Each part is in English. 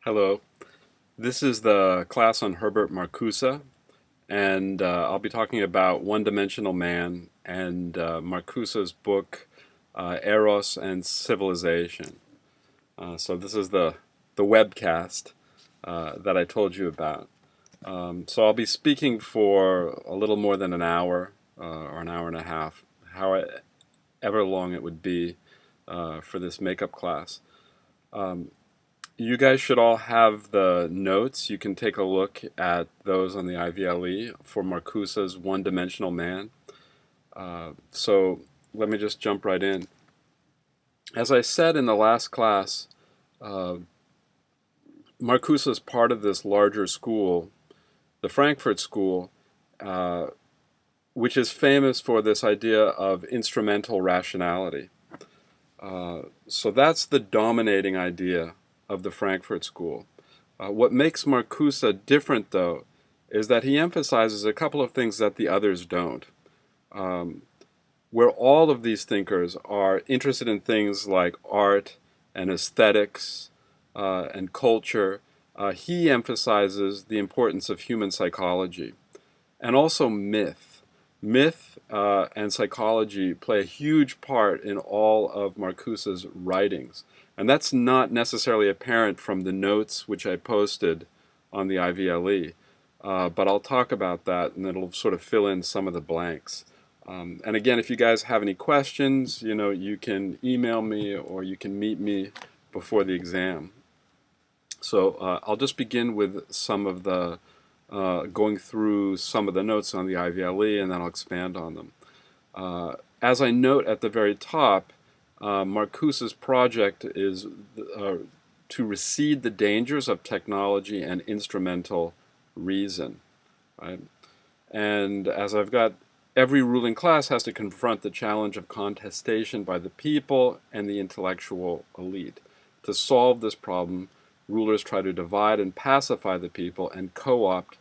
Hello. This is the class on Herbert Marcuse, and I'll be talking about One-Dimensional Man and Marcuse's book Eros and Civilization. So this is the webcast that I told you about. So I'll be speaking for a little more than an hour or an hour and a half, however long it would be for this makeup class. You guys should all have the notes. You can take a look at those on the IVLE for Marcuse's One-Dimensional Man. So let me just jump right in. As I said in the last class, Marcuse is part of this larger school, the Frankfurt School, which is famous for this idea of instrumental rationality. So that's the dominating idea of the Frankfurt School. What makes Marcuse different, though, is that he emphasizes a couple of things that the others don't. Where all of these thinkers are interested in things like art and aesthetics and culture, he emphasizes the importance of human psychology and also myth. Myth and psychology play a huge part in all of Marcuse's writings. And that's not necessarily apparent from the notes which I posted on the IVLE. But I'll talk about that and it'll sort of fill in some of the blanks. And again, if you guys have any questions, you can email me or you can meet me before the exam. So I'll just begin with some of the going through some of the notes on the IVLE, and then I'll expand on them. As I note at the very top, Marcuse's project is to recede the dangers of technology and instrumental reason. Right? And as I've got, every ruling class has to confront the challenge of contestation by the people and the intellectual elite. To solve this problem, rulers try to divide and pacify the people and co-opt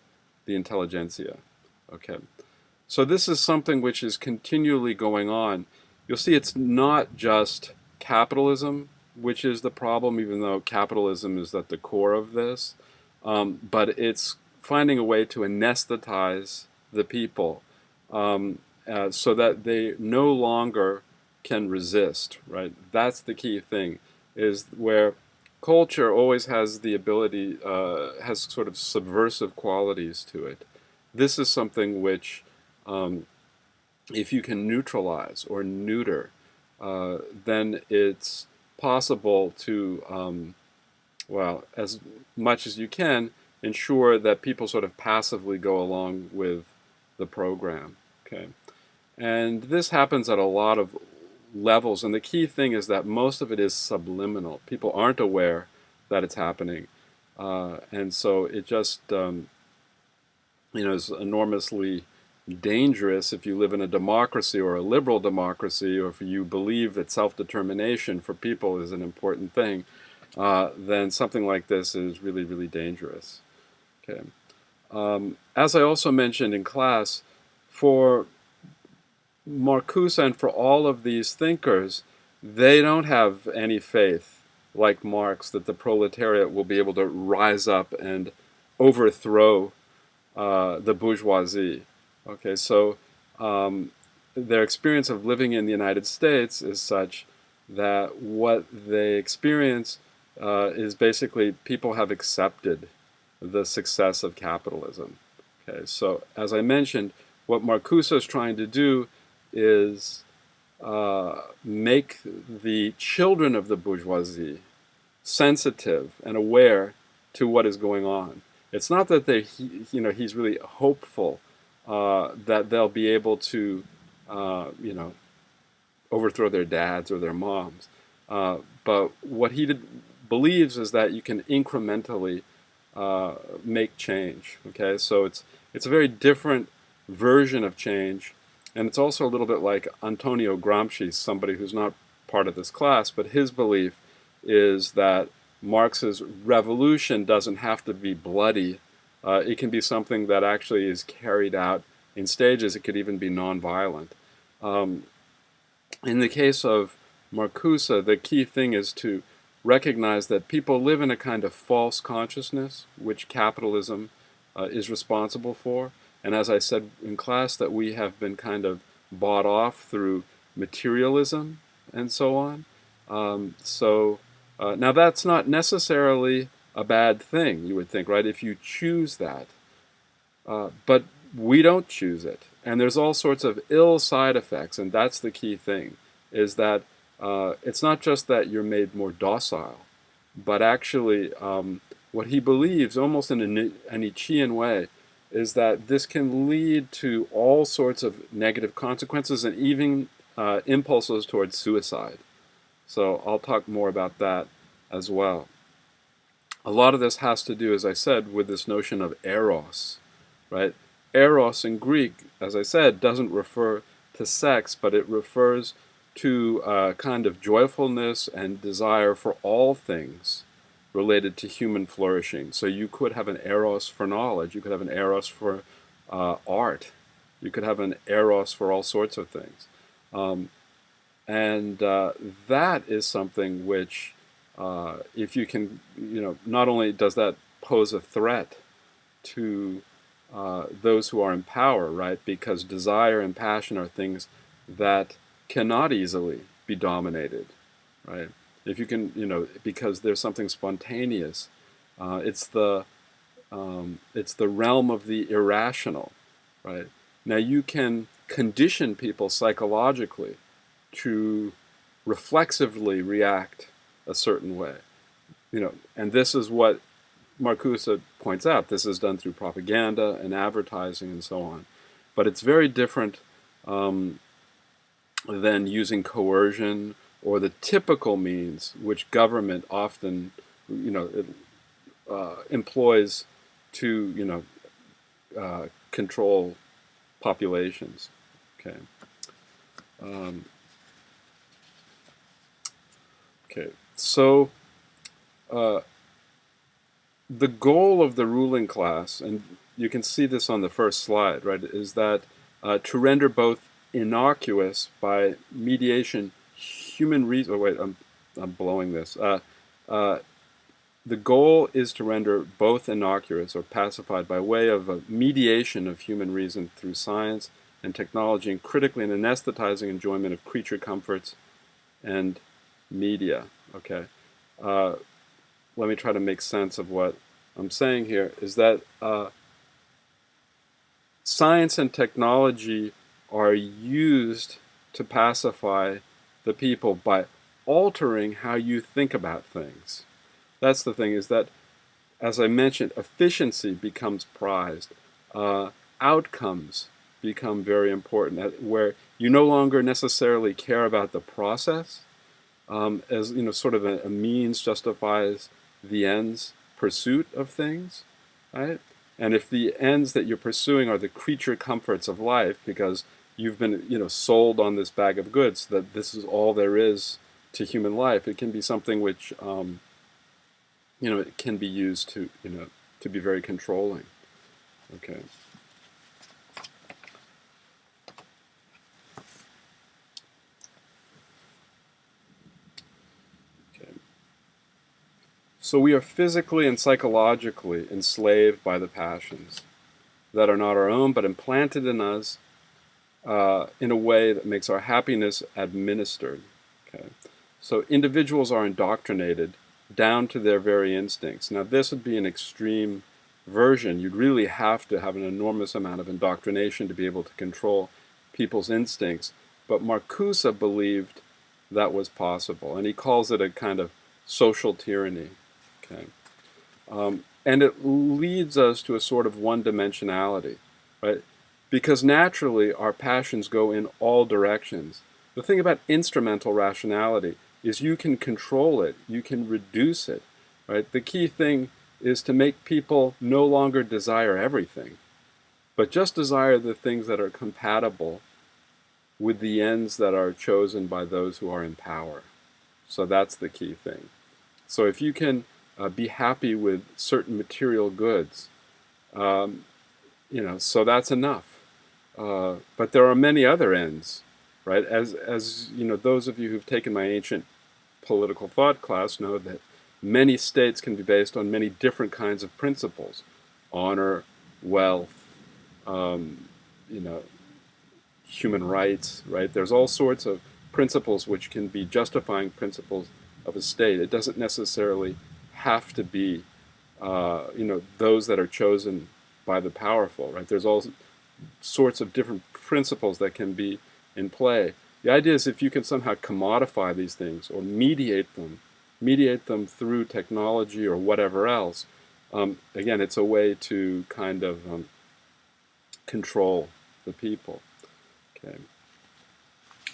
the intelligentsia. Okay, so this is something which is continually going on. You'll see it's not just capitalism which is the problem, even though capitalism is at the core of this, but it's finding a way to anesthetize the people so that they no longer can resist, right? That's the key thing, is where culture always has the ability, has sort of subversive qualities to it. This is something which, if you can neutralize or neuter, then it's possible to, well, as much as you can, ensure that people sort of passively go along with the program. Okay, and this happens at a lot of levels, and the key thing is that most of it is subliminal. People aren't aware that it's happening, and so it just is enormously dangerous if you live in a democracy or a liberal democracy, or if you believe that self-determination for people is an important thing. Then something like this is really, really dangerous. Okay. As I also mentioned in class, for Marcuse and for all of these thinkers, they don't have any faith, like Marx, that the proletariat will be able to rise up and overthrow the bourgeoisie. Okay, so their experience of living in the United States is such that what they experience is basically people have accepted the success of capitalism. Okay, so as I mentioned, what Marcuse is trying to do is make the children of the bourgeoisie sensitive and aware to what is going on. It's not that he's really hopeful that they'll be able to, overthrow their dads or their moms. But what he believes is that you can incrementally make change. Okay, so it's a very different version of change, and it's also a little bit like Antonio Gramsci, somebody who's not part of this class, but his belief is that Marx's revolution doesn't have to be bloody. It can be something that actually is carried out in stages. It could even be nonviolent. In the case of Marcuse, the key thing is to recognize that people live in a kind of false consciousness, which capitalism is responsible for. And as I said in class, that we have been kind of bought off through materialism and so on. Now that's not necessarily a bad thing, you would think, right, if you choose that. But we don't choose it. And there's all sorts of ill side effects, and that's the key thing, is that it's not just that you're made more docile, but actually what he believes, almost in a Nietzschean way, is that this can lead to all sorts of negative consequences and even impulses towards suicide. So I'll talk more about that as well. A lot of this has to do, as I said, with this notion of eros, right? Eros in Greek, as I said, doesn't refer to sex, but it refers to a kind of joyfulness and desire for all things related to human flourishing. So you could have an eros for knowledge, you could have an eros for art, you could have an eros for all sorts of things. That is something which, if you can, not only does that pose a threat to those who are in power, right? Because desire and passion are things that cannot easily be dominated, right? If you can, because there's something spontaneous. It's the realm of the irrational, right? Now you can condition people psychologically to reflexively react a certain way, and this is what Marcuse points out. This is done through propaganda and advertising and so on, but it's very different than using coercion or the typical means which government often, employs to, control populations. Okay. Okay. So, the goal of the ruling class, and you can see this on the first slide, right, is that to render both innocuous by mediation human reason. Oh wait, I'm blowing this. The goal is to render both innocuous or pacified by way of a mediation of human reason through science and technology, and critically an anesthetizing enjoyment of creature comforts and media. Okay. Let me try to make sense of what I'm saying here, is that science and technology are used to pacify the people by altering how you think about things. That's the thing, is that, as I mentioned, efficiency becomes prized. Outcomes become very important, where you no longer necessarily care about the process, as sort of a means justifies the ends pursuit of things, right? And if the ends that you're pursuing are the creature comforts of life, because you've been sold on this bag of goods that this is all there is to human life, it can be something which it can be used to to be very controlling. Okay. So we are physically and psychologically enslaved by the passions that are not our own, but implanted in us in a way that makes our happiness administered. Okay? So individuals are indoctrinated down to their very instincts. Now this would be an extreme version. You'd really have to have an enormous amount of indoctrination to be able to control people's instincts. But Marcuse believed that was possible, and he calls it a kind of social tyranny. Okay. And it leads us to a sort of one-dimensionality, right? Because naturally our passions go in all directions. The thing about instrumental rationality is you can control it, you can reduce it, right? The key thing is to make people no longer desire everything, but just desire the things that are compatible with the ends that are chosen by those who are in power. So that's the key thing. So if you can be happy with certain material goods, so that's enough. But there are many other ends, right? As those of you who've taken my ancient political thought class know that many states can be based on many different kinds of principles: honor, wealth, um, you know, human rights, right? There's all sorts of principles which can be justifying principles of a state. It doesn't necessarily have to be, those that are chosen by the powerful, right? There's all sorts of different principles that can be in play. The idea is if you can somehow commodify these things or mediate them through technology or whatever else, again, it's a way to kind of control the people. Okay.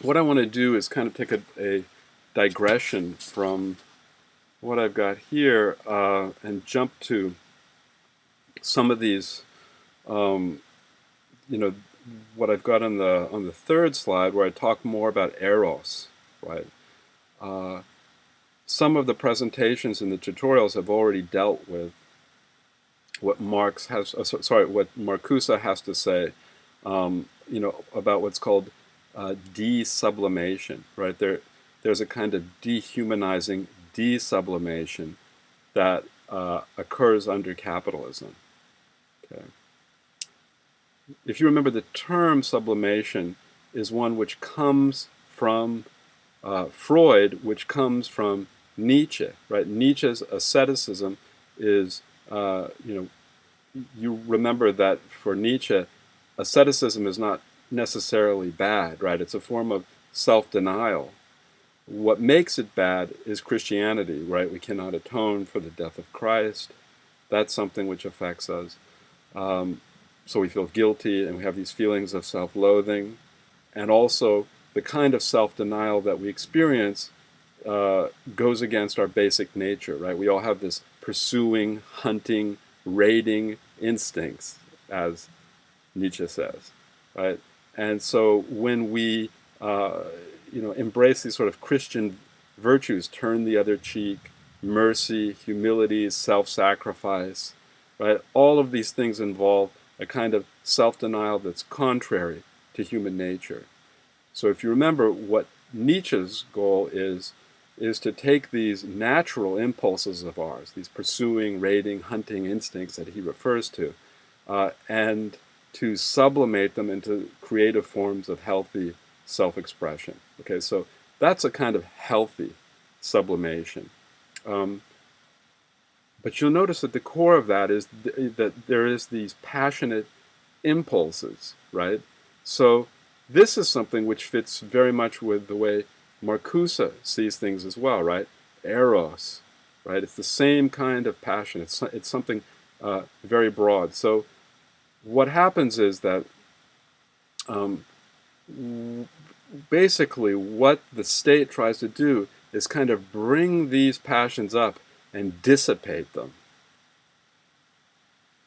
What I want to do is kind of take a digression from what I've got here and jump to some of these, what I've got on the third slide, where I talk more about eros, right? Some of the presentations in the tutorials have already dealt with what what Marcuse has to say, about what's called desublimation, right? There's a kind of dehumanizing desublimation that occurs under capitalism. Okay. If you remember, the term sublimation is one which comes from Freud, which comes from Nietzsche, right? Nietzsche's asceticism is, you remember that for Nietzsche, asceticism is not necessarily bad, right? It's a form of self-denial. What makes it bad is Christianity, right? We cannot atone for the death of Christ. That's something which affects us. So we feel guilty, and we have these feelings of self-loathing. And also, the kind of self-denial that we experience goes against our basic nature, right? We all have this pursuing, hunting, raiding instincts, as Nietzsche says, right? And so when we, embrace these sort of Christian virtues, turn the other cheek, mercy, humility, self-sacrifice, right? All of these things involve a kind of self-denial that's contrary to human nature. So if you remember, what Nietzsche's goal is to take these natural impulses of ours, these pursuing, raiding, hunting instincts that he refers to, and to sublimate them into creative forms of healthy self-expression. Okay, so that's a kind of healthy sublimation. But you'll notice that the core of that is that there is these passionate impulses, right? So this is something which fits very much with the way Marcuse sees things as well, right? Eros, right? It's the same kind of passion. It's something very broad. So what happens is that basically what the state tries to do is kind of bring these passions up and dissipate them.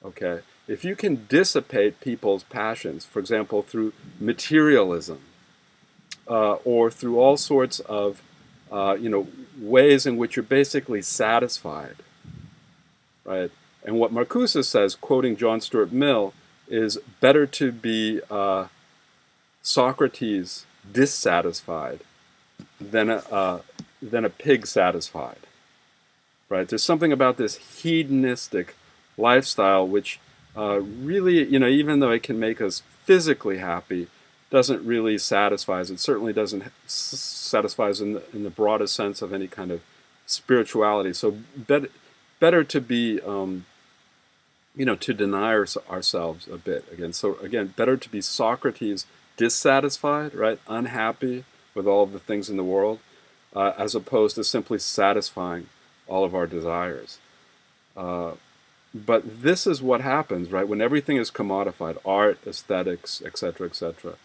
Okay? If you can dissipate people's passions, for example, through materialism, or through all sorts of ways in which you're basically satisfied, right? And what Marcuse says, quoting John Stuart Mill, is better to be Socrates dissatisfied than a pig satisfied, right? There's something about this hedonistic lifestyle which really, even though it can make us physically happy, doesn't really satisfy us. It certainly doesn't satisfy us in the broadest sense of any kind of spirituality. So better to be, to deny ourselves a bit. Again, better to be Socrates dissatisfied, right, unhappy with all of the things in the world, as opposed to simply satisfying all of our desires. But this is what happens, right, when everything is commodified, art, aesthetics, etc., etc.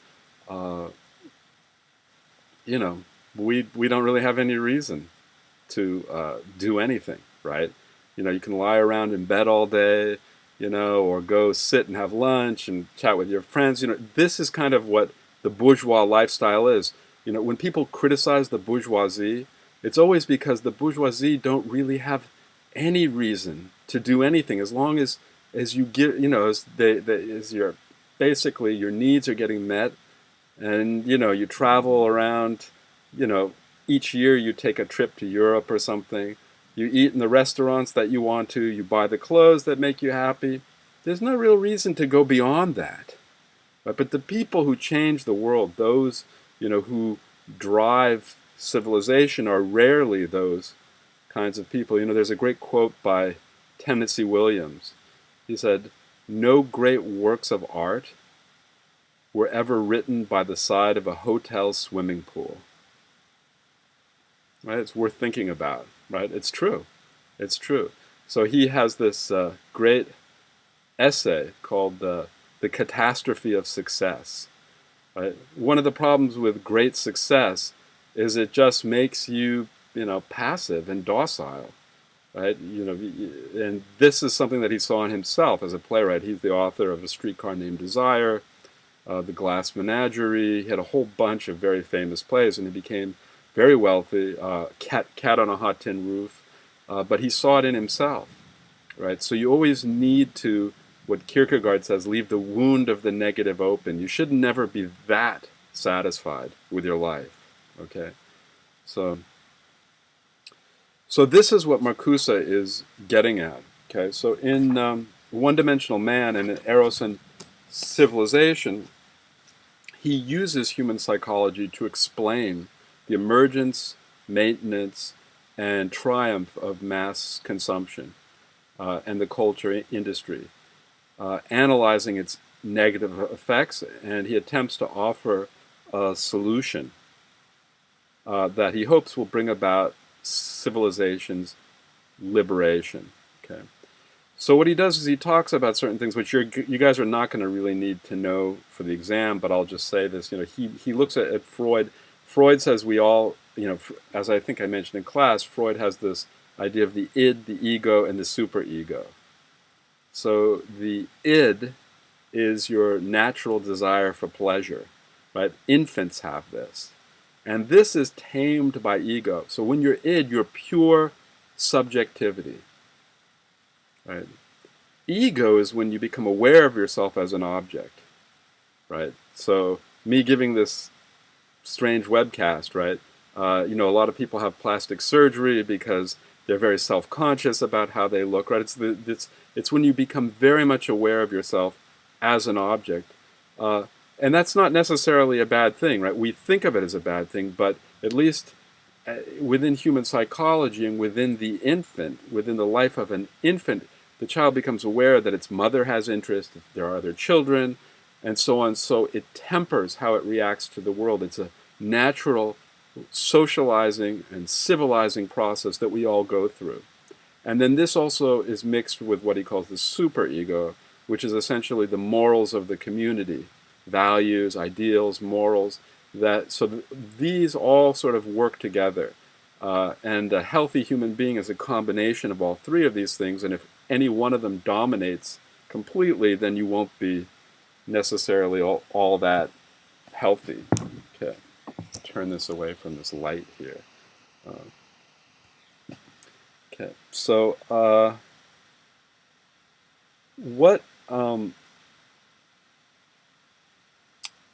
We don't really have any reason to do anything, right? You can lie around in bed all day, or go sit and have lunch and chat with your friends. This is kind of what the bourgeois lifestyle is. When people criticize the bourgeoisie, it's always because the bourgeoisie don't really have any reason to do anything, as long as you get, as your basically your needs are getting met, and you travel around, each year you take a trip to Europe or something. You eat in the restaurants that you want to. You buy the clothes that make you happy. There's no real reason to go beyond that. Right? But the people who change the world, those, who drive civilization, are rarely those kinds of people. There's a great quote by Tennessee Williams. He said, "No great works of art were ever written by the side of a hotel swimming pool." Right? It's worth thinking about. Right? It's true. It's true. So he has this great essay called "The Catastrophe of Success." Right? One of the problems with great success is it just makes you, passive and docile. Right? And this is something that he saw in himself as a playwright. He's the author of A Streetcar Named Desire, The Glass Menagerie. He had a whole bunch of very famous plays, and he became very wealthy. Cat on a Hot Tin Roof. But he saw it in himself. Right? So you always need to, what Kierkegaard says, leave the wound of the negative open. You should never be that satisfied with your life. Okay? So this is what Marcuse is getting at. Okay? So in One-Dimensional Man and in Eros and Civilization, he uses human psychology to explain the emergence, maintenance, and triumph of mass consumption and the culture industry, analyzing its negative effects, and he attempts to offer a solution that he hopes will bring about civilization's liberation. Okay. So what he does is he talks about certain things which you guys are not going to really need to know for the exam, but I'll just say this. He looks at Freud. Freud says we all, as I think I mentioned in class, Freud has this idea of the id, the ego, and the superego. So the id is your natural desire for pleasure, right? Infants have this. And this is tamed by ego. So when you're id, you're pure subjectivity. Right? Ego is when you become aware of yourself as an object. Right? So me giving this strange webcast, right? A lot of people have plastic surgery because they're very self-conscious about how they look, right? It's when you become very much aware of yourself as an object. And that's not necessarily a bad thing, right? We think of it as a bad thing, but at least within human psychology and within the infant, within the life of an infant, the child becomes aware that its mother has interest, there are other children, and so on. So it tempers how it reacts to the world. It's a natural socializing and civilizing process that we all go through. And then this also is mixed with what he calls the superego, which is essentially the morals of the community, values, ideals, morals. These all sort of work together. And a healthy human being is a combination of all three of these things, and if any one of them dominates completely, then you won't be necessarily all that healthy. Okay, turn this away from this light here. Okay, so what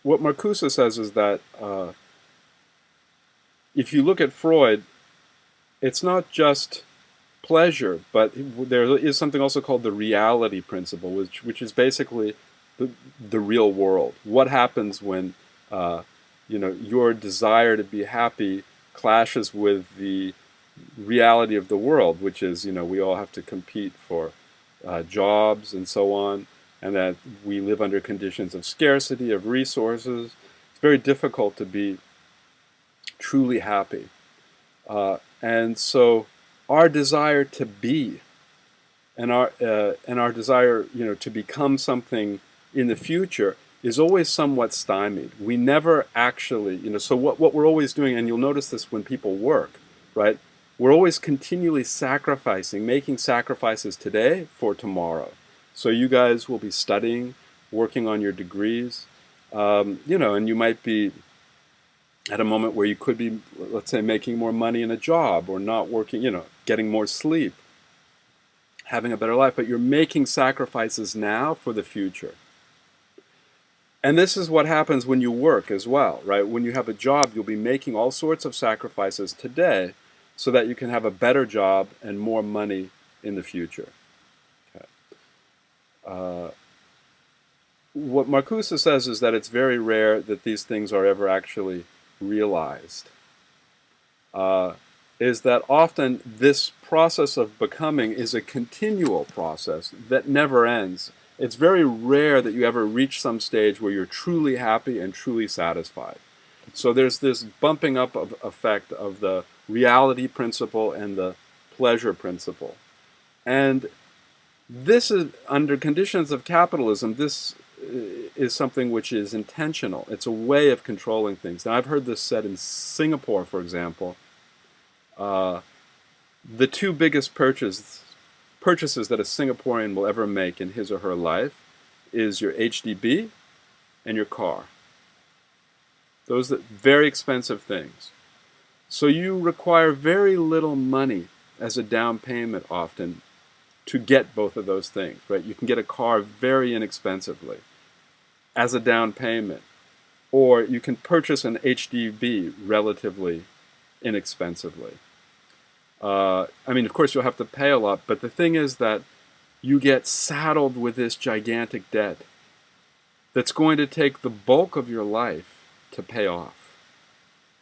Marcuse says is that if you look at Freud, it's not just pleasure, but there is something also called the reality principle, which is basically the real world. What happens when your desire to be happy clashes with the reality of the world, which is we all have to compete for jobs and so on, and that we live under conditions of scarcity of resources. It's very difficult to be truly happy, and so our desire to be and our desire to become something in the future is always somewhat stymied. We never actually so what we're always doing, and you'll notice this when people work, right? We're always continually sacrificing, making sacrifices today for tomorrow. So you guys will be studying, working on your degrees, and you might be at a moment where you could be, let's say, making more money in a job or not working, getting more sleep, having a better life, but you're making sacrifices now for the future. And this is what happens when you work as well, right? When you have a job, you'll be making all sorts of sacrifices today so that you can have a better job and more money in the future. Okay. What Marcuse says is that it's very rare that these things are ever actually realized. Is that often this process of becoming is a continual process that never ends. It's very rare that you ever reach some stage where you're truly happy and truly satisfied. So there's this bumping up of effect of the reality principle and the pleasure principle. And this is, under conditions of capitalism, this is something which is intentional. It's a way of controlling things. Now, I've heard this said in Singapore, for example. The two biggest purchases that a Singaporean will ever make in his or her life is your HDB and your car. Those are very expensive things. So you require very little money as a down payment often to get both of those things, right? You can get a car very inexpensively as a down payment, or you can purchase an HDB relatively inexpensively. I mean, of course, you'll have to pay a lot, but the thing is that you get saddled with this gigantic debt that's going to take the bulk of your life to pay off.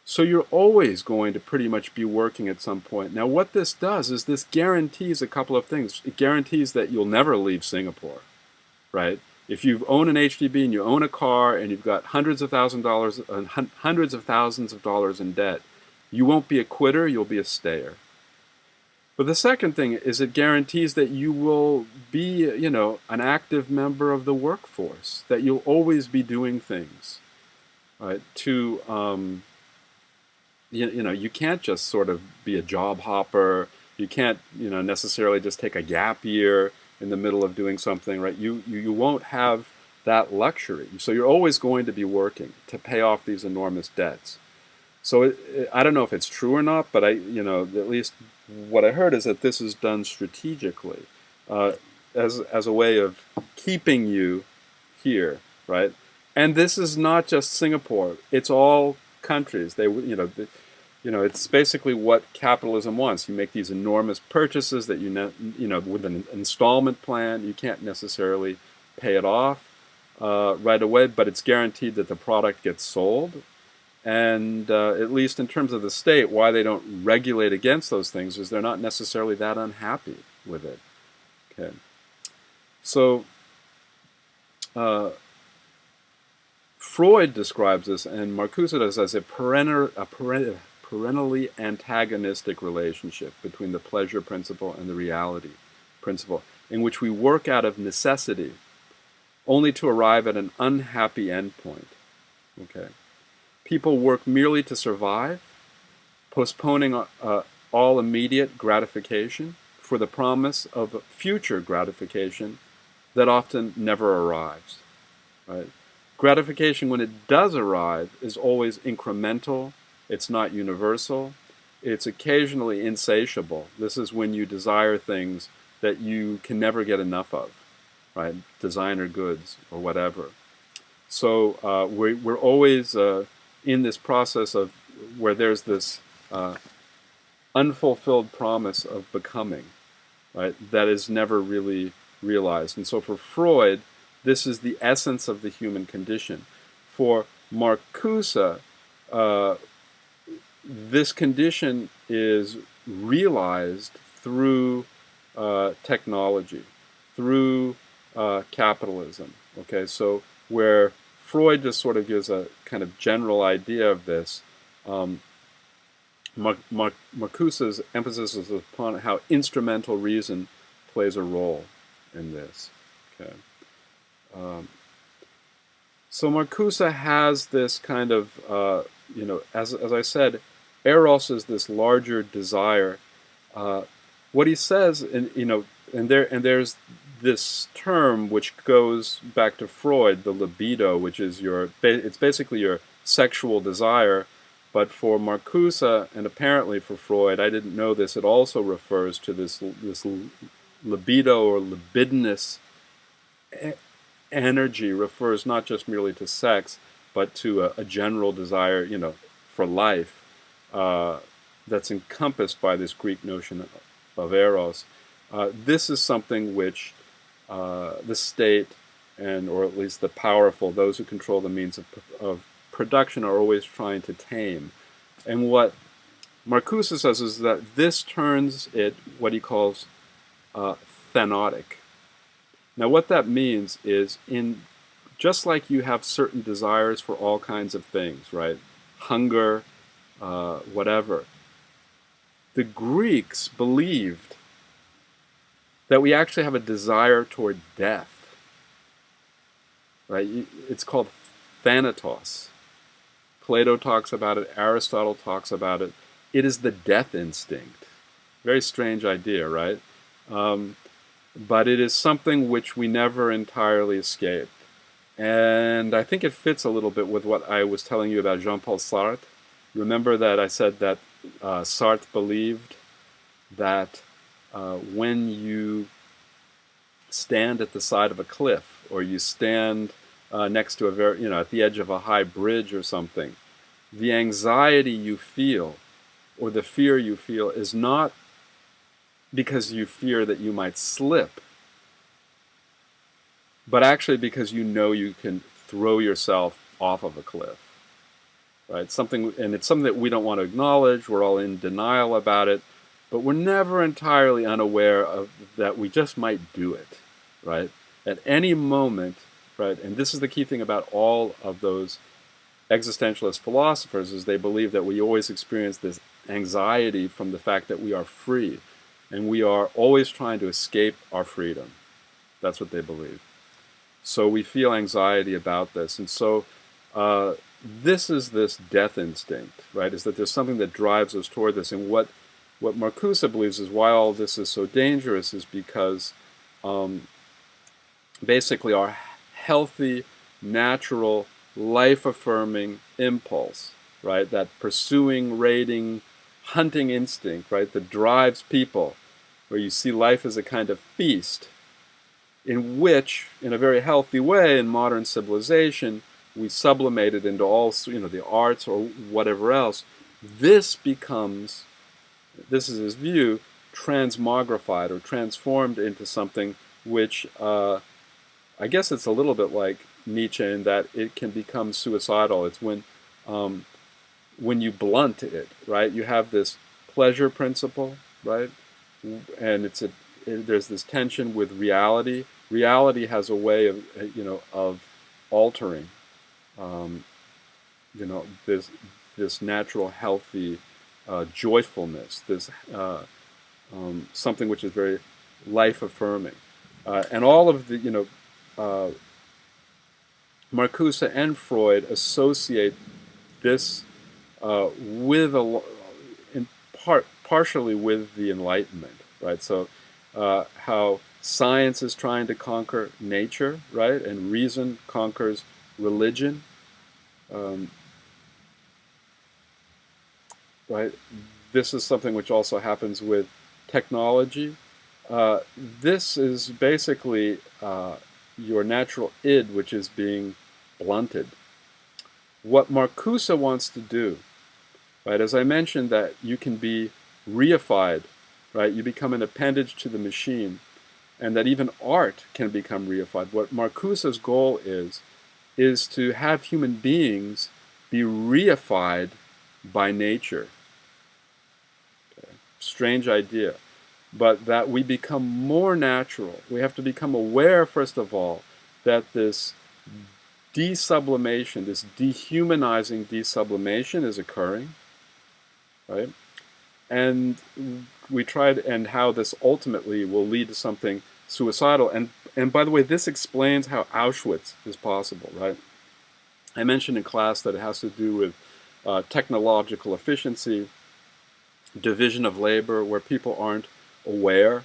So you're always going to pretty much be working at some point. Now, what this does is this guarantees a couple of things. It guarantees that you'll never leave Singapore, right? If you own an HDB and you own a car and you've got hundreds of thousands of dollars in debt, you won't be a quitter, you'll be a stayer. But the second thing is it guarantees that you will be, an active member of the workforce, that you'll always be doing things, right? You can't just sort of be a job hopper. You can't, necessarily just take a gap year in the middle of doing something, right? You won't have that luxury. So you're always going to be working to pay off these enormous debts. So I don't know if it's true or not, but at least what I heard is that this is done strategically as a way of keeping you here, right? And this is not just Singapore; it's all countries. It's basically what capitalism wants. You make these enormous purchases that with an installment plan, you can't necessarily pay it off right away, but it's guaranteed that the product gets sold. And at least in terms of the state, why they don't regulate against those things is they're not necessarily that unhappy with it. Okay, so Freud describes this, and Marcuse does, as a perennially antagonistic relationship between the pleasure principle and the reality principle, in which we work out of necessity, only to arrive at an unhappy endpoint. Okay. People work merely to survive, postponing all immediate gratification for the promise of future gratification that often never arrives. Right? Gratification, when it does arrive, is always incremental. It's not universal. It's occasionally insatiable. This is when you desire things that you can never get enough of, right? Designer goods or whatever. So we're always in this process of where there's this unfulfilled promise of becoming, right, that is never really realized. And so for Freud, this is the essence of the human condition. For Marcuse, this condition is realized through technology, through capitalism. Okay, so where Freud just sort of gives a kind of general idea of this, Marcuse's emphasis is upon how instrumental reason plays a role in this. Okay, so Marcuse has this kind of, as I said, eros is this larger desire. What he says, and there's this term which goes back to Freud, the libido, which is it's basically your sexual desire. But for Marcuse, and apparently for Freud, I didn't know this, it also refers to this libido or libidinous energy refers not just merely to sex, but to a general desire, for life, that's encompassed by this Greek notion of eros. This is something which the state, and or at least the powerful, those who control the means of production, are always trying to tame. And what Marcuse says is that this turns it what he calls thanotic. Now, what that means is, just like you have certain desires for all kinds of things, right? Hunger, whatever. The Greeks believed that we actually have a desire toward death, right? It's called thanatos. Plato talks about it, Aristotle talks about it. It is the death instinct. Very strange idea, right? But it is something which we never entirely escape. And I think it fits a little bit with what I was telling you about Jean-Paul Sartre. Remember that I said that Sartre believed that when you stand at the side of a cliff, or you stand next to at the edge of a high bridge or something, the anxiety you feel, or the fear you feel, is not because you fear that you might slip, but actually because you know you can throw yourself off of a cliff, right? It's something that we don't want to acknowledge. We're all in denial about it, but we're never entirely unaware of that we just might do it, right? At any moment, right? And this is the key thing about all of those existentialist philosophers, is they believe that we always experience this anxiety from the fact that we are free, and we are always trying to escape our freedom. That's what they believe. So we feel anxiety about this. And so this is this death instinct, right? Is that there's something that drives us toward this. And what Marcuse believes is why all this is so dangerous is because basically our healthy, natural, life-affirming impulse, right? That pursuing, raiding, hunting instinct, right? That drives people, where you see life as a kind of feast, in which, in a very healthy way, in modern civilization, we sublimate it into all, the arts or whatever else. This becomes, this is his view, transmogrified or transformed into something which, I guess it's a little bit like Nietzsche in that it can become suicidal. It's when you blunt it, right? You have this pleasure principle, right? And there's this tension with reality. Reality has a way of of altering this natural healthy joyfulness, this something which is very life affirming, and all of the Marcuse and Freud associate this partially with the Enlightenment, right? So how science is trying to conquer nature, right? And reason conquers religion, right? This is something which also happens with technology. This is basically your natural id, which is being blunted. What Marcuse wants to do, right, as I mentioned, that you can be reified, right? You become an appendage to the machine, and that even art can become reified. What Marcuse's goal is to have human beings be reified by nature. Okay. Strange idea. But that we become more natural. We have to become aware, first of all, that this desublimation, this dehumanizing desublimation is occurring, right? And we tried, and how this ultimately will lead to something suicidal. And by the way, this explains how Auschwitz is possible, right? I mentioned in class that it has to do with technological efficiency, division of labor, where people aren't aware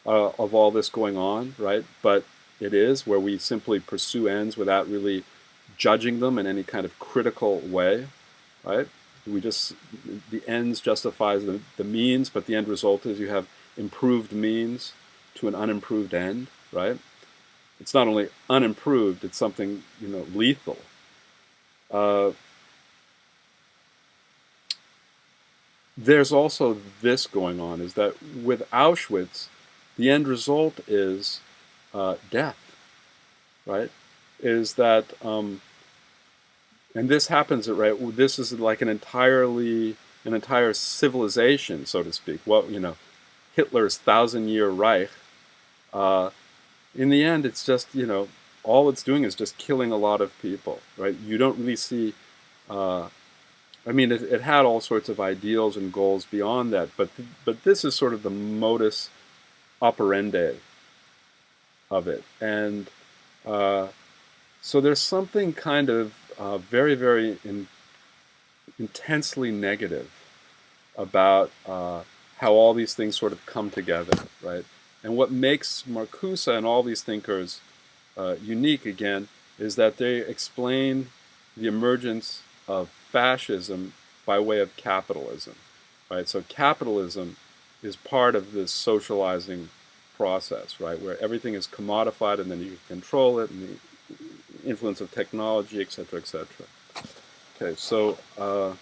of all this going on, right? But it is, where we simply pursue ends without really judging them in any kind of critical way, right? The ends justifies the means, but the end result is you have improved means to an unimproved end, right? It's not only unimproved, it's something, lethal. Uh, there's also this going on, is that with Auschwitz, the end result is death, right? Is that, and this happens, right? This is like an entire civilization, so to speak. Well, Hitler's thousand-year Reich. Uh, in the end, it's just, all it's doing is just killing a lot of people, right? You don't really see. Uh, I mean, it had all sorts of ideals and goals beyond that, but this is sort of the modus operandi of it, and uh, so there's something kind of very, very intensely negative about how all these things sort of come together, right? And what makes Marcuse and all these thinkers unique, again, is that they explain the emergence of fascism by way of capitalism, right? So capitalism is part of this socializing process, right, where everything is commodified and then you can control it, and the influence of technology, etc., etc. Okay, so I'm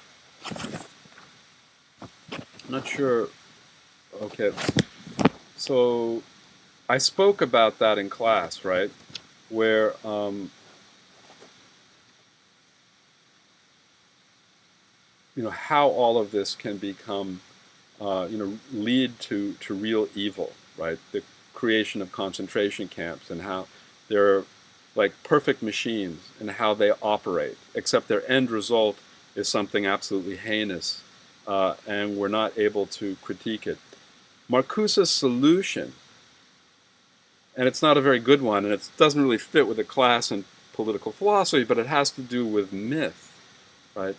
not sure. Okay, so I spoke about that in class, right, where how all of this can become, lead to real evil, right? The creation of concentration camps, and how they're like perfect machines and how they operate, except their end result is something absolutely heinous, and we're not able to critique it. Marcuse's solution, and it's not a very good one, and it doesn't really fit with the class in political philosophy, but it has to do with myth, right?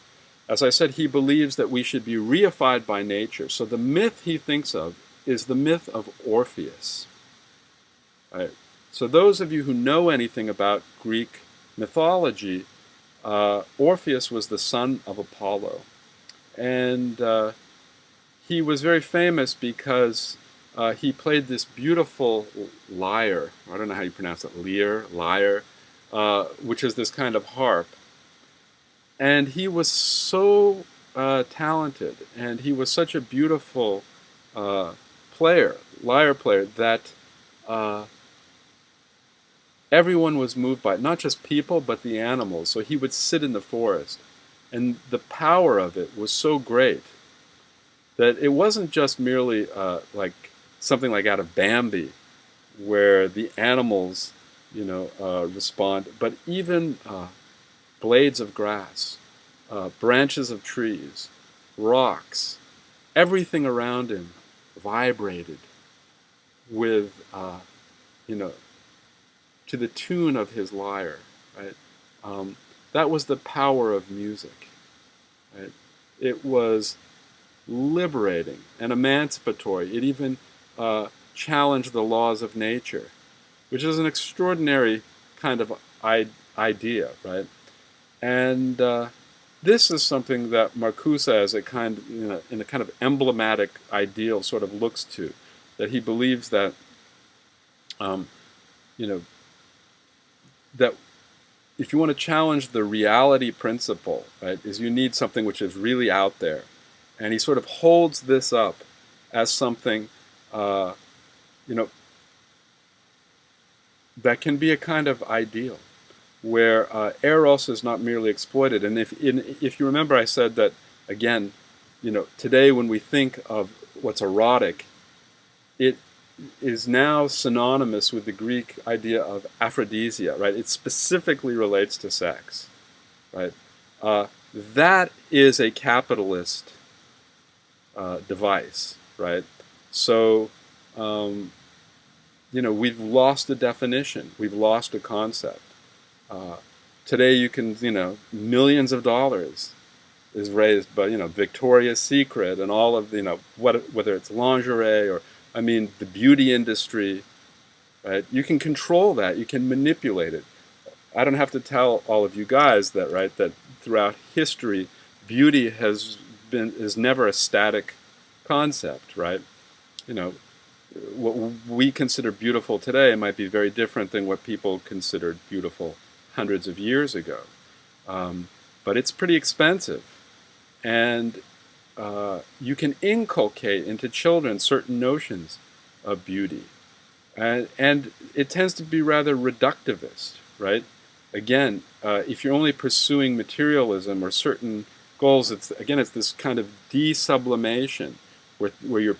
As I said, he believes that we should be reified by nature. So the myth he thinks of is the myth of Orpheus, right? So those of you who know anything about Greek mythology, Orpheus was the son of Apollo. And he was very famous because he played this beautiful lyre. I don't know how you pronounce it, lyre, which is this kind of harp. And he was so talented, and he was such a beautiful lyre player, that everyone was moved by it, not just people, but the animals. So he would sit in the forest, and the power of it was so great that it wasn't just merely like something like out of Bambi, where the animals, respond, but even blades of grass, branches of trees, rocks, everything around him vibrated with, to the tune of his lyre, right? That was the power of music, right? It was liberating and emancipatory. It even challenged the laws of nature, which is an extraordinary kind of idea, right? And this is something that Marcuse, as a kind, in a kind of emblematic ideal, sort of looks to, that he believes that, that if you want to challenge the reality principle, right, is you need something which is really out there. And he sort of holds this up as something, that can be a kind of ideal, where eros is not merely exploited. And if you remember, I said that, again, today when we think of what's erotic, it is now synonymous with the Greek idea of aphrodisia, right? It specifically relates to sex, right? That is a capitalist device, right? So, we've lost a definition. We've lost a concept. Today you can, millions of dollars is raised by, Victoria's Secret and all of, whether it's lingerie or, the beauty industry, right? You can control that. You can manipulate it. I don't have to tell all of you guys that, right, that throughout history, beauty is never a static concept, right? what we consider beautiful today might be very different than what people considered beautiful hundreds of years ago. But it's pretty expensive. And you can inculcate into children certain notions of beauty. And it tends to be rather reductivist, right? Again, if you're only pursuing materialism or certain goals, it's this kind of desublimation where your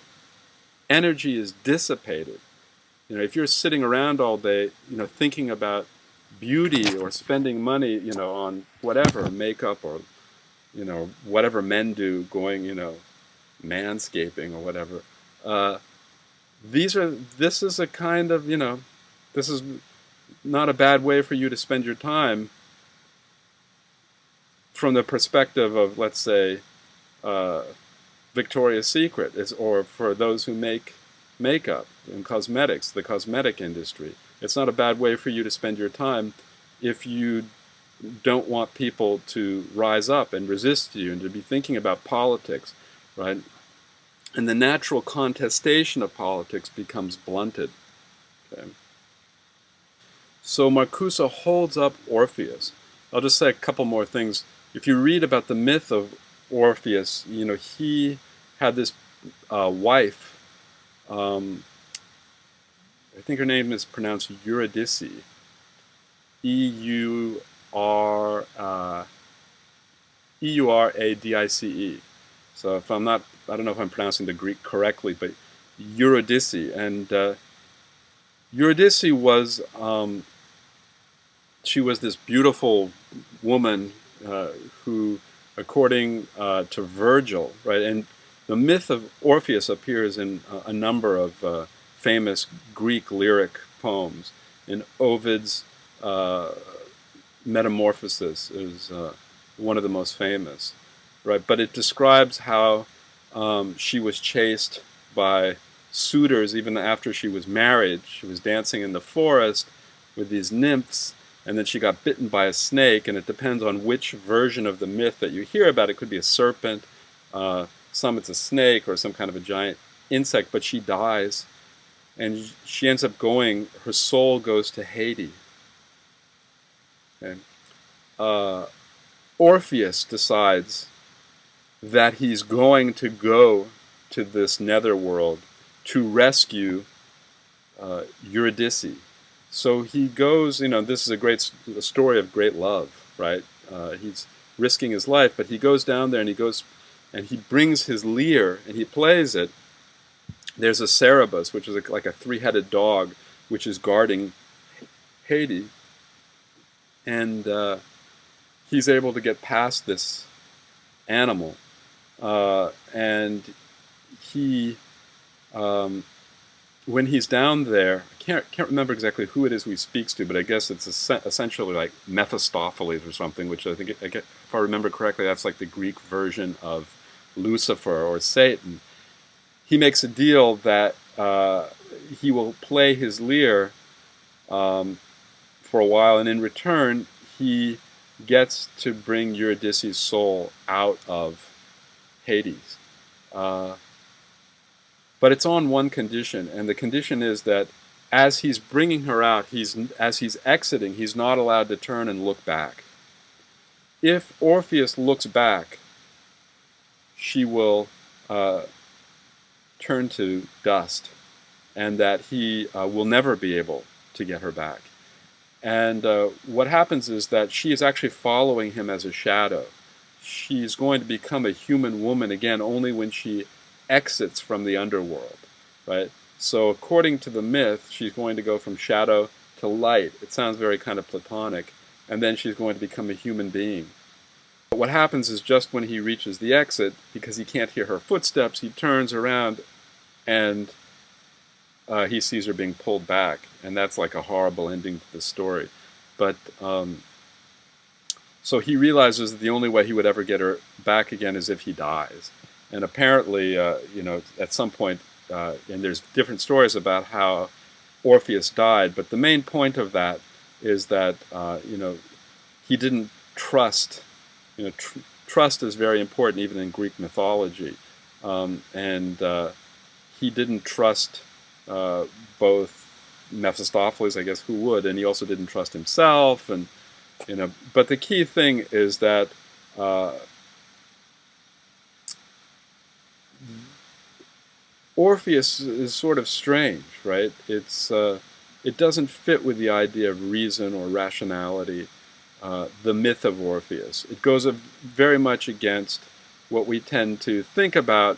energy is dissipated. If you're sitting around all day, thinking about beauty or spending money, on whatever, makeup or, whatever men do, going, manscaping or whatever, this is a kind of, this is not a bad way for you to spend your time from the perspective of, let's say, Victoria's Secret, or for those who make makeup and cosmetics, the cosmetic industry. It's not a bad way for you to spend your time if you don't want people to rise up and resist you and to be thinking about politics, right? And the natural contestation of politics becomes blunted. Okay? So Marcuse holds up Orpheus. I'll just say a couple more things. If you read about the myth of Orpheus, he had this wife. I think her name is pronounced Eurydice. Euradice. So if I don't know if I'm pronouncing the Greek correctly, but Eurydice. And Eurydice was, she was this beautiful woman who, according to Virgil, right, and the myth of Orpheus appears in a number of famous Greek lyric poems. In Ovid's Metamorphoses is one of the most famous, right? But it describes how she was chased by suitors even after she was married. She was dancing in the forest with these nymphs, and then she got bitten by a snake, and it depends on which version of the myth that you hear about. It could be a serpent, some it's a snake or some kind of a giant insect, but she dies, and she ends up her soul goes to Hades. Okay? Orpheus decides that he's going to go to this netherworld to rescue Eurydice. So he goes, this is a story of great love, right? He's risking his life, but he goes down there and he brings his lyre and he plays it. There's a Cerberus, which is like a three-headed dog, which is guarding Hades. And he's able to get past this animal. And he, when he's down there, I can't remember exactly who it is he speaks to, but I guess it's essentially like Mephistopheles or something, which I think, if I remember correctly, that's like the Greek version of Lucifer or Satan. He makes a deal that he will play his lyre for a while, and in return, he gets to bring Eurydice's soul out of Hades. But it's on one condition, and the condition is that as he's bringing her out, as he's exiting, he's not allowed to turn and look back. If Orpheus looks back, she will turn to dust, and that he will never be able to get her back. And what happens is that she is actually following him as a shadow. She's going to become a human woman again only when she exits from the underworld, right? So according to the myth, she's going to go from shadow to light. It sounds very kind of Platonic. And then she's going to become a human being. But what happens is just when he reaches the exit, because he can't hear her footsteps, he turns around and he sees her being pulled back. And that's like a horrible ending to the story. But so he realizes that the only way he would ever get her back again is if he dies. And apparently, at some point, and there's different stories about how Orpheus died, but the main point of that is that, he didn't trust. Trust is very important even in Greek mythology. And he didn't trust both Mephistopheles, I guess, who would, and he also didn't trust himself, and But the key thing is that uh, Orpheus is sort of strange, right? It doesn't fit with the idea of reason or rationality. The myth of Orpheus. It goes very much against what we tend to think about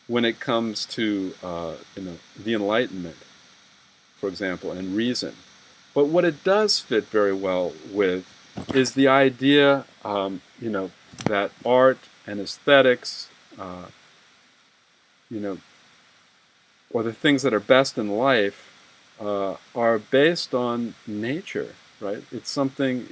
when it comes to the Enlightenment, for example, and reason. But what it does fit very well with is the idea, that art and aesthetics, or the things that are best in life, are based on nature, right? It's something,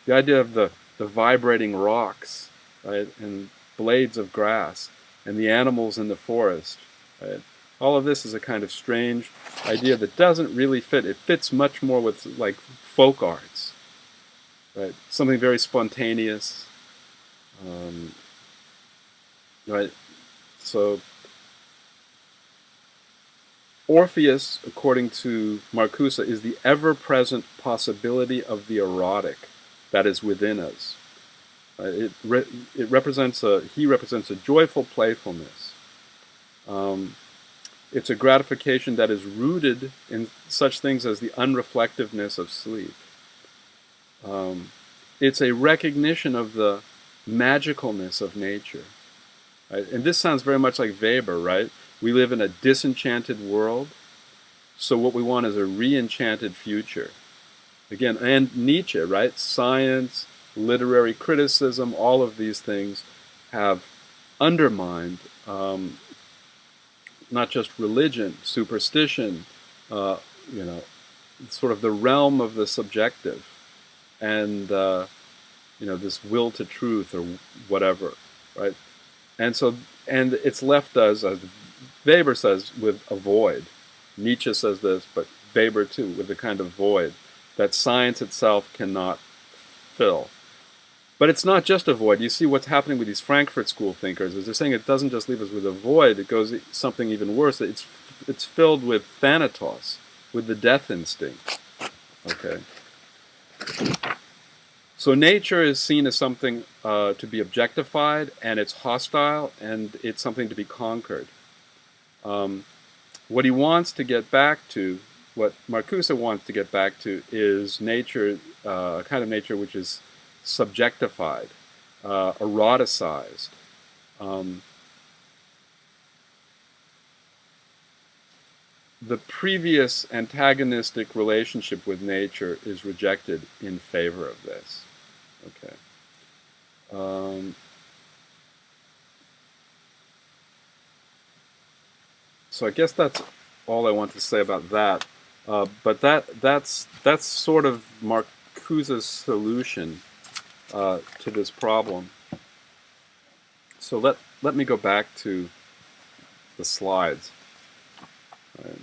the idea of the vibrating rocks, right, and blades of grass, and the animals in the forest, right? All of this is a kind of strange idea that doesn't really fit. It fits much more with like folk arts, right? Something very spontaneous, right? So Orpheus, according to Marcuse, is the ever-present possibility of the erotic that is within us. He represents a joyful playfulness. It's a gratification that is rooted in such things as the unreflectiveness of sleep. It's a recognition of the magicalness of nature. Right? And this sounds very much like Weber, right? We live in a disenchanted world, so what we want is a re-enchanted future. Again, and Nietzsche, right? Science, literary criticism, all of these things have undermined not just religion, superstition, sort of the realm of the subjective, and this will to truth or whatever, right? And it's left us, as Weber says, with a void. Nietzsche says this, but Weber too, with a kind of void that science itself cannot fill. But it's not just a void. You see what's happening with these Frankfurt School thinkers is they're saying it doesn't just leave us with a void, it goes something even worse. It's filled with thanatos, with the death instinct. Okay. So nature is seen as something to be objectified, and it's hostile, and it's something to be conquered. What he wants to get back to, what Marcuse wants to get back to, is nature, a kind of nature which is subjectified, eroticized. The previous antagonistic relationship with nature is rejected in favor of this. Okay. So I guess that's all I want to say about that. But that's sort of Marcuse's solution to this problem. So let me go back to the slides. Right.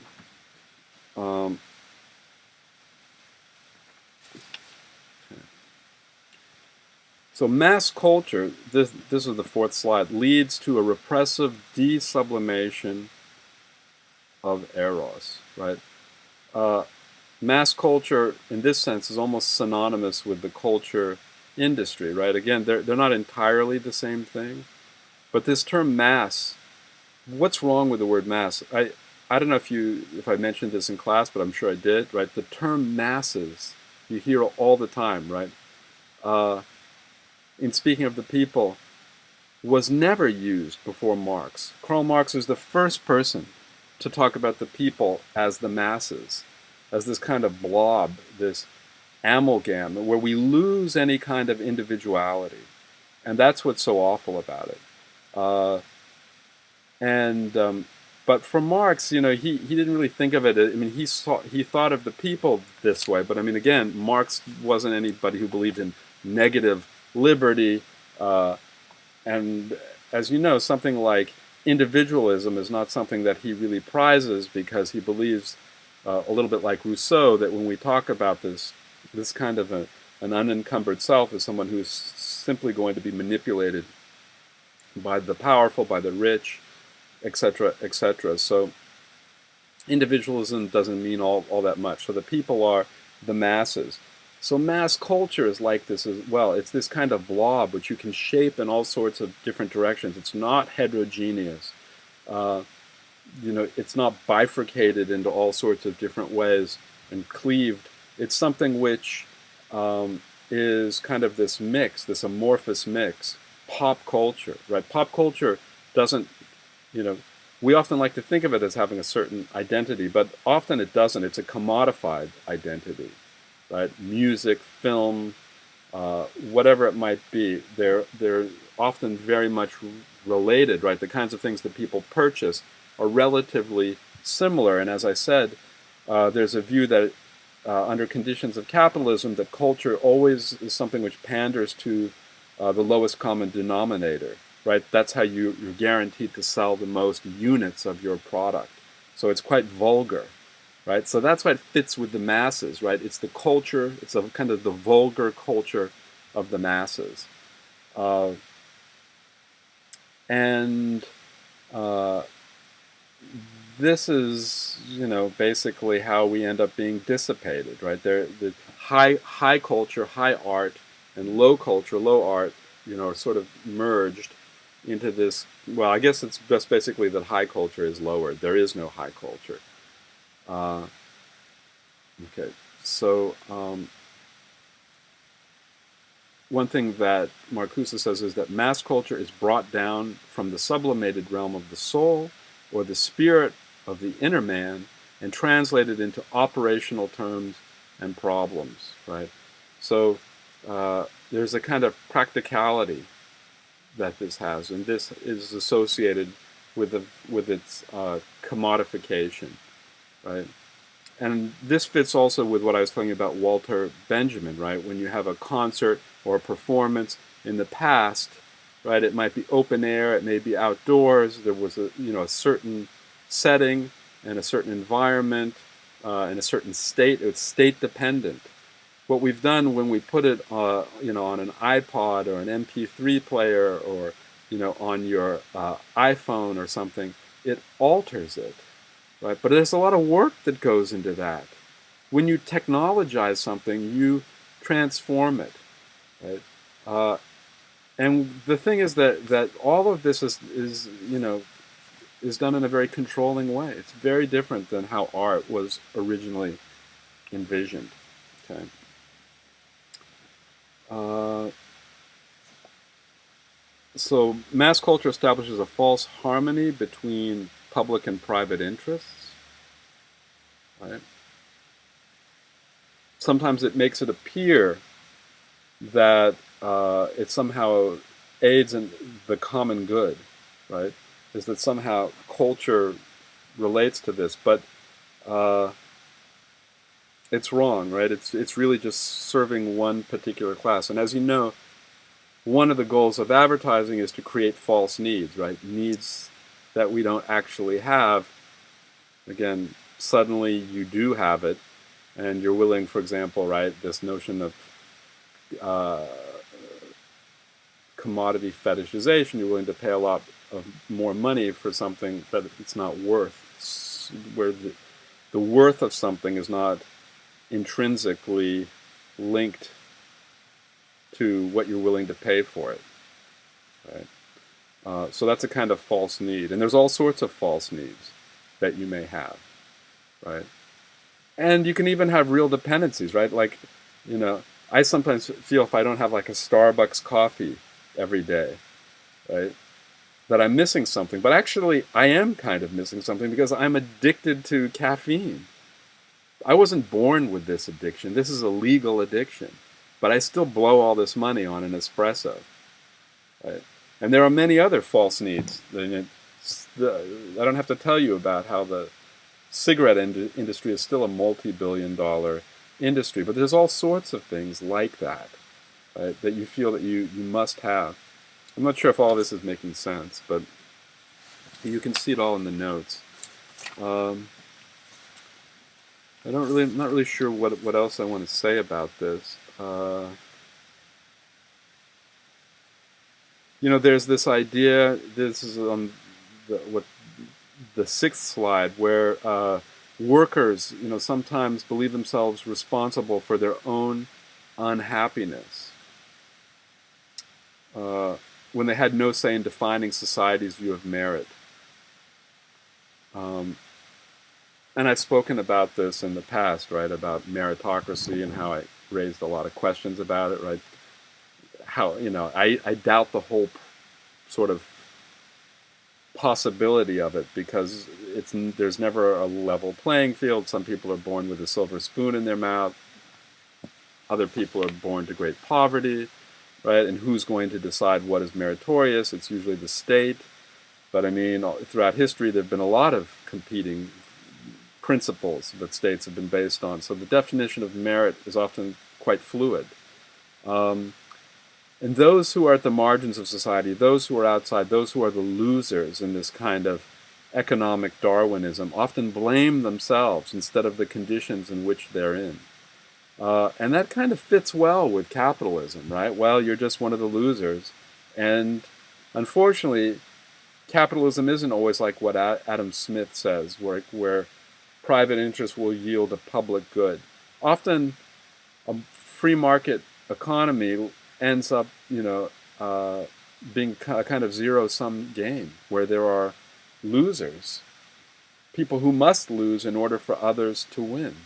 So mass culture, this is the fourth slide, leads to a repressive desublimation of eros, right? Mass culture, in this sense, is almost synonymous with the culture industry, right? Again, they're not entirely the same thing, but this term mass, what's wrong with the word mass? I don't know if I mentioned this in class, but I'm sure I did, right? The term masses, you hear all the time, right? In speaking of the people, was never used before Marx. Karl Marx was the first person to talk about the people as the masses, as this kind of blob, this amalgam, where we lose any kind of individuality. And that's what's so awful about it. But for Marx, he didn't really think of it. I mean, he thought of the people this way. But I mean, again, Marx wasn't anybody who believed in negative liberty. And as you know, something like individualism is not something that he really prizes, because he believes, a little bit like Rousseau, that when we talk about this kind of an unencumbered self as someone who's simply going to be manipulated by the powerful, by the rich, etc., etc. So individualism doesn't mean all that much. So the people are the masses. So mass culture is like this as well. It's this kind of blob which you can shape in all sorts of different directions. It's not heterogeneous. Uh, it's not bifurcated into all sorts of different ways and cleaved. It's something which is kind of this mix, this amorphous mix. Pop culture, right? Pop culture doesn't, you know, we often like to think of it as having a certain identity, but often it doesn't. It's a commodified identity, right? Music, film, whatever it might be, they're often very much related, right? The kinds of things that people purchase are relatively similar. And as I said, there's a view that under conditions of capitalism, that culture always is something which panders to the lowest common denominator, right? That's how you're guaranteed to sell the most units of your product. So it's quite vulgar, right? So that's why it fits with the masses, right? It's the culture, it's a kind of the vulgar culture of the masses. And this is, basically how we end up being dissipated, right? The high culture, high art, and low culture, low art, are sort of merged into this. Well, I guess it's just basically that high culture is lowered. There is no high culture. Okay, so one thing that Marcuse says is that mass culture is brought down from the sublimated realm of the soul or the spirit of the inner man and translated into operational terms and problems, right? So there's a kind of practicality that this has, and this is associated with its commodification, right? And this fits also with what I was talking about Walter Benjamin, right? When you have a concert or a performance in the past, right? It might be open air, it may be outdoors. There was a certain setting and a certain environment and a certain state. It's state dependent. What we've done when we put it, on an iPod or an MP3 player or on your iPhone or something, it alters it. Right? But there's a lot of work that goes into that. When you technologize something, you transform it. Right? And the thing is that all of this is done in a very controlling way. It's very different than how art was originally envisioned. Okay. So mass culture establishes a false harmony between public and private interests, right? Sometimes it makes it appear that it somehow aids in the common good, right? Is that somehow culture relates to this, but it's wrong, right? It's really just serving one particular class. And as you know, one of the goals of advertising is to create false needs, right? Needs that we don't actually have. Again, suddenly you do have it, and you're willing, for example, right, this notion of commodity fetishization, you're willing to pay a lot of more money for something that it's not worth, where the worth of something is not intrinsically linked to what you're willing to pay for it, right? So that's a kind of false need. And there's all sorts of false needs that you may have, right? And you can even have real dependencies, right? Like, I sometimes feel if I don't have like a Starbucks coffee every day, right, that I'm missing something. But actually, I am kind of missing something because I'm addicted to caffeine. I wasn't born with this addiction. This is a legal addiction. But I still blow all this money on an espresso, right? And there are many other false needs. I don't have to tell you about how the cigarette industry is still a multi-billion-dollar industry, but there's all sorts of things like that, right, that you feel that you must have. I'm not sure if all this is making sense, but you can see it all in the notes. I'm not really sure what else I want to say about this. There's this idea. This is on the sixth slide where Workers, sometimes believe themselves responsible for their own unhappiness when they had no say in defining society's view of merit. Um, and I've spoken about this in the past, right, about meritocracy and how I raised a lot of questions about it, right? How, I doubt the whole sort of possibility of it because there's never a level playing field. Some people are born with a silver spoon in their mouth. Other people are born to great poverty, right? And who's going to decide what is meritorious? It's usually the state. But I mean, throughout history, there have been a lot of competing principles that states have been based on. So the definition of merit is often quite fluid. And those who are at the margins of society, those who are outside, those who are the losers in this kind of economic Darwinism, often blame themselves instead of the conditions in which they're in. And that kind of fits well with capitalism, right? Well, you're just one of the losers. And unfortunately, capitalism isn't always like what Adam Smith says, where private interest will yield a public good. Often, a free market economy ends up, being a kind of zero-sum game where there are losers, people who must lose in order for others to win.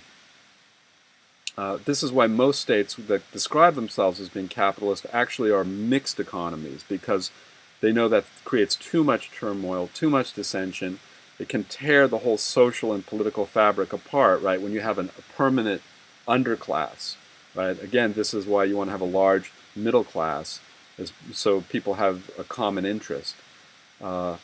This is why most states that describe themselves as being capitalist actually are mixed economies, because they know that creates too much turmoil, too much dissension. It can tear the whole social and political fabric apart, right, when you have a permanent underclass, right? Again, this is why you want to have a large middle class, so people have a common interest. But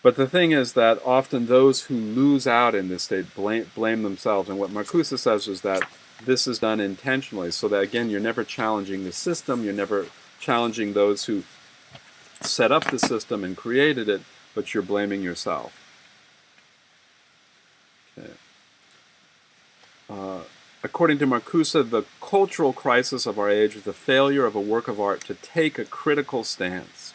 the thing is that often those who lose out in this state blame themselves. And what Marcuse says is that this is done intentionally, so that, again, you're never challenging the system, you're never challenging those who set up the system and created it, but you're blaming yourself. Okay. According to Marcuse, the cultural crisis of our age is the failure of a work of art to take a critical stance.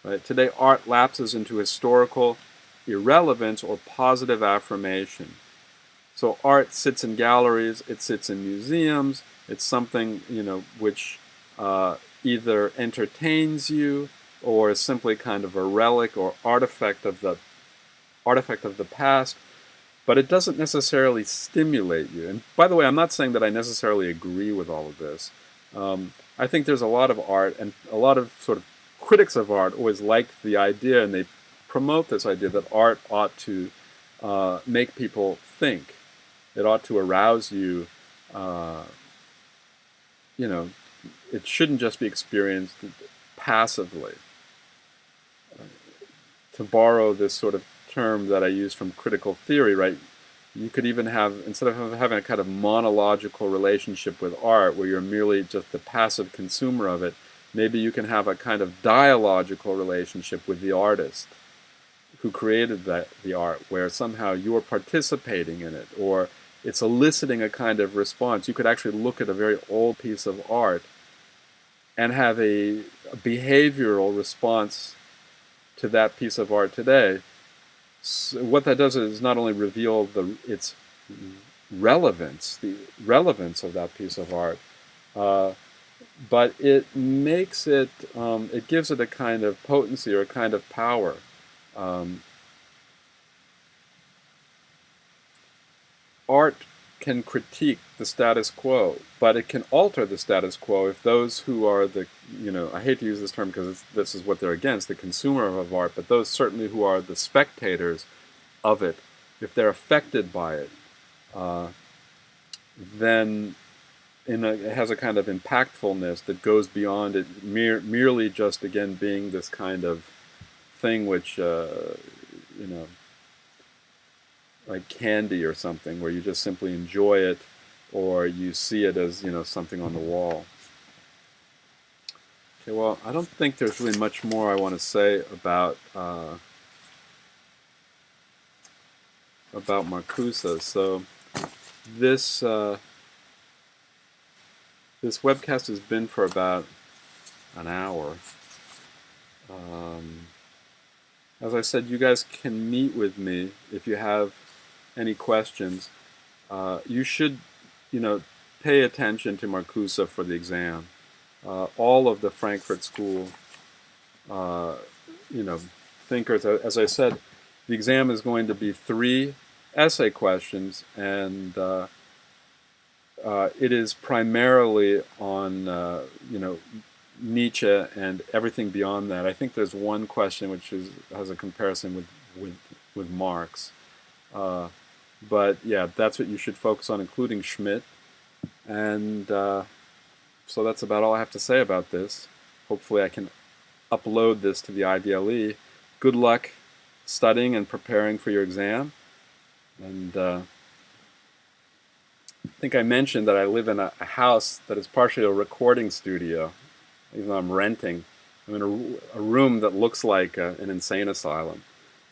Right? Today, art lapses into historical irrelevance or positive affirmation. So art sits in galleries, it sits in museums, it's something, which either entertains you or is simply kind of a relic or artifact of the past, but it doesn't necessarily stimulate you. And by the way, I'm not saying that I necessarily agree with all of this. I think there's a lot of art, and a lot of sort of critics of art always like the idea, and they promote this idea that art ought to make people think. It ought to arouse you. It shouldn't just be experienced passively. To borrow this sort of term that I use from critical theory, right? You could even have, instead of having a kind of monological relationship with art, where you're merely just the passive consumer of it, maybe you can have a kind of dialogical relationship with the artist who created the art, where somehow you're participating in it, or it's eliciting a kind of response. You could actually look at a very old piece of art and have a behavioral response to that piece of art today. So what that does is not only reveal its relevance, the relevance of that piece of art, but it makes it, it gives it a kind of potency or a kind of power. Art can critique the status quo, but it can alter the status quo if those who are the, I hate to use this term because this is what they're against, the consumer of art, but those certainly who are the spectators of it, if they're affected by it, then it has a kind of impactfulness that goes beyond it merely just, again, being this kind of thing which, like candy or something, where you just simply enjoy it, or you see it as, something on the wall. Okay, well, I don't think there's really much more I want to say about Marcuse. So this this webcast has been for about an hour. As I said, you guys can meet with me if you have any questions, you should, you know, pay attention to Marcuse for the exam. All of the Frankfurt School, uh, you know, thinkers, as I said, the exam is going to be 3 essay questions, and it is primarily on, you know, Nietzsche and everything beyond that. I think there's one question which has a comparison with Marx. Uh, but yeah, that's what you should focus on, including Schmidt. And so that's about all I have to say about this. Hopefully I can upload this to the IVLE. Good luck studying and preparing for your exam. And I think I mentioned that I live in a house that is partially a recording studio, even though I'm renting. I'm in a room that looks like an insane asylum.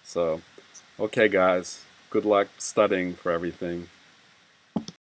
So, okay guys, good luck studying for everything.